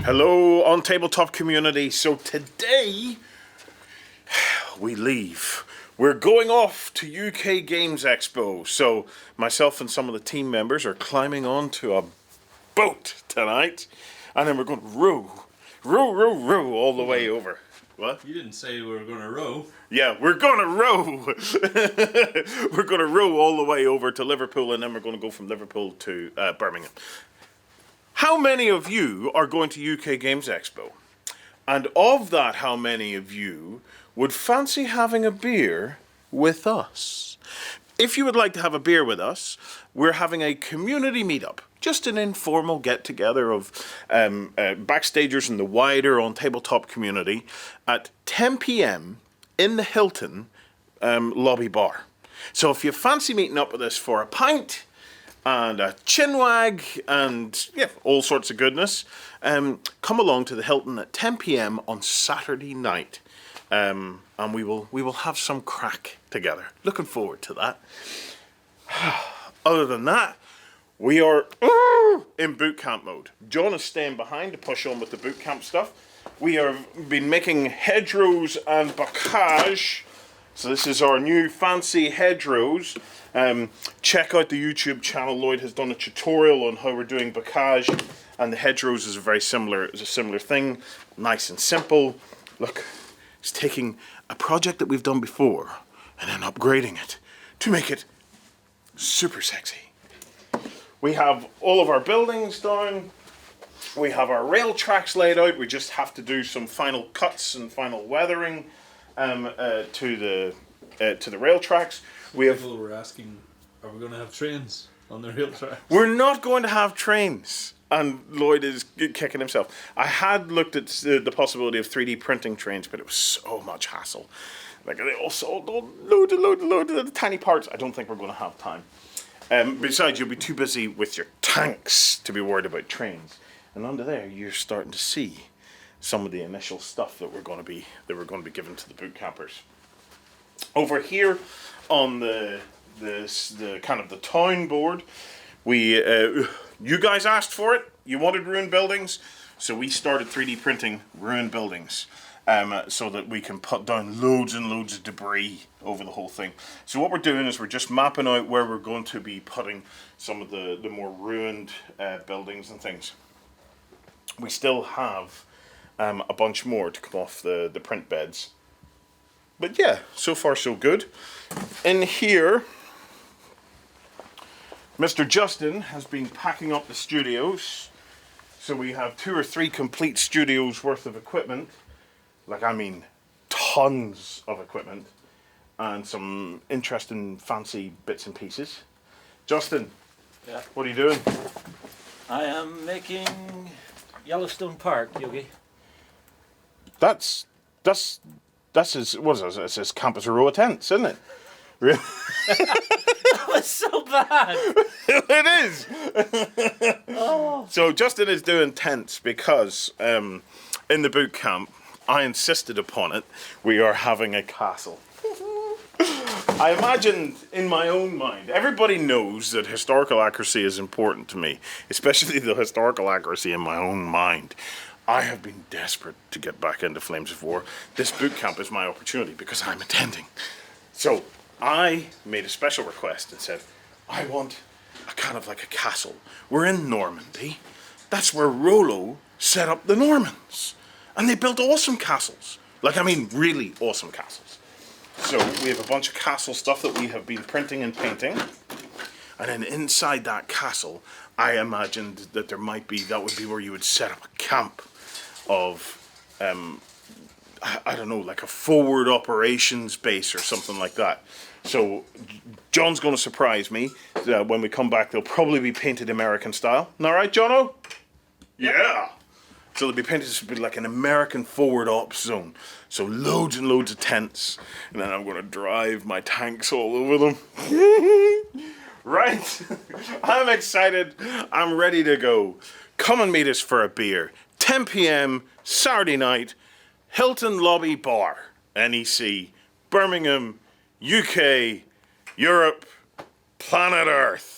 Hello, OnTableTop community. So today, we leave. We're going off to UK Games Expo. So myself and some of the team members are climbing onto a boat tonight. And then we're going to row all the way over. What? You didn't say we were going to row. Yeah, we're going to row. We're going to row all the way over to Liverpool, and then we're going to go from Liverpool to Birmingham. How many of you are going to UK Games Expo? And of that, how many of you would fancy having a beer with us? If you would like to have a beer with us, we're having a community meetup. Just an informal get-together of backstagers in the wider OnTableTop community at 10 p.m. in the Hilton lobby bar. So if you fancy meeting up with us for a pint and a chinwag and all sorts of goodness, come along to the Hilton at 10 p.m. on Saturday night. And we will have some crack together. Looking forward to that. Other than that, we are in bootcamp mode. John is staying behind to push on with the bootcamp stuff. We have been making hedgerows and bocage. So this is our new fancy hedgerows. Check out the YouTube channel. Lloyd has done a tutorial on how we're doing bocage, and the hedgerows is a similar thing. Nice and simple. Look, it's taking a project that we've done before and then upgrading it to make it super sexy. We have all of our buildings down. We have our rail tracks laid out. We just have to do some final cuts and final weathering to the rail tracks. People were asking, are we going to have trains on the rail tracks? We're not going to have trains. And Lloyd is kicking himself. I had looked at the possibility of 3D printing trains, but it was so much hassle. Like, they also load of the tiny parts. I don't think we're going to have time. Besides, you'll be too busy with your tanks to be worried about trains. And under there, you're starting to see some of the initial stuff that we're going to be given to the boot campers. Over here on the kind of the town board, you guys asked for it. You wanted ruined buildings, so we started 3D printing ruined buildings. So that we can put down loads and loads of debris over the whole thing. So what we're doing is we're just mapping out where we're going to be putting some of the more ruined buildings and things. We still have a bunch more to come off the print beds. But yeah, so far so good. In here, Mr. Justin has been packing up the studios. So we have 2 or 3 complete studios worth of equipment. Like, I mean, tons of equipment and some interesting, fancy bits and pieces. Justin, yeah. What are you doing? I am making Yellowstone Park, Yogi. That's his, what is it? It's his campus row of tents, isn't it? Really? That was so bad. It is. Oh. So Justin is doing tents because in the boot camp, I insisted upon it. We are having a castle. I imagined in my own mind, everybody knows that historical accuracy is important to me, especially the historical accuracy in my own mind. I have been desperate to get back into Flames of War. This boot camp is my opportunity because I'm attending. So I made a special request and said, I want a kind of like a castle. We're in Normandy. That's where Rollo set up the Normans. And they built awesome castles. Like, I mean, really awesome castles. So we have a bunch of castle stuff that we have been printing and painting. And then inside that castle, I imagined that that would be where you would set up a camp of, I don't know, like a forward operations base or something like that. So John's going to surprise me. When we come back, they'll probably be painted American style. All right, Jono? Yeah. So they'll be painted to be like an American forward ops zone. So loads and loads of tents. And then I'm going to drive my tanks all over them. Right? I'm excited. I'm ready to go. Come and meet us for a beer. 10 p.m. Saturday night. Hilton Lobby Bar. NEC. Birmingham. UK. Europe. Planet Earth.